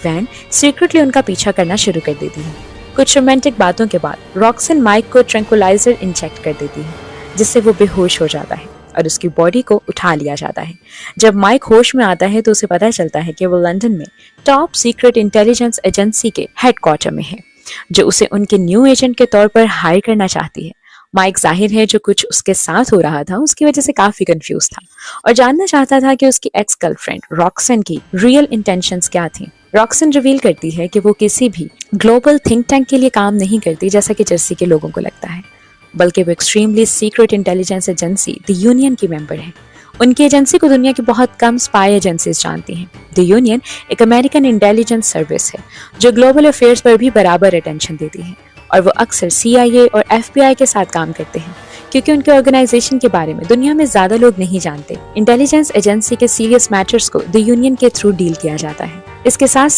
Van secretly उनका पीछा करना शुरू कर देती है। कुछ रोमांटिक बातों के बाद रॉक्सन माइक को ट्रैंक्विलाइजर इंजेक्ट कर देती है, जिससे वो बेहोश हो जाता है और उसकी बॉडी को उठा लिया जाता है। जब माइक होश में आता है तो उसे पता चलता है कि वो लंदन में टॉप सीक्रेट इंटेलिजेंस एजेंसी के हेडक्वार्टर में है, जो उसे उनके न्यू एजेंट के तौर पर हायर करना चाहती है। माइक जाहिर है जो कुछ उसके साथ हो रहा था उसकी वजह से काफी कंफ्यूज था और जानना चाहता था कि उसकी एक्स गर्लफ्रेंड रॉक्सन की रियल इंटेंशंस क्या थी। रॉक्सन रिवील करती है कि वो किसी भी ग्लोबल थिंक टैंक के लिए काम नहीं करती जैसा कि जर्सी के लोगों को लगता है, बल्कि वो extremely secret intelligence agency the union की मेंबर है। उनकी एजेंसी को दुनिया की बहुत कम स्पाई एजेंसीज जानती हैं। द यूनियन एक अमेरिकन इंटेलिजेंस सर्विस है जो ग्लोबल अफेयर्स पर भी बराबर अटेंशन देती है और वो अक्सर CIA और FBI के साथ काम करते हैं क्योंकि उनके ऑर्गेनाइजेशन के बारे में दुनिया में ज्यादा लोग नहीं जानते। इंटेलिजेंस एजेंसी के सीरियस मैटर्स को द यूनियन के थ्रू डील किया जाता है। इसके साथ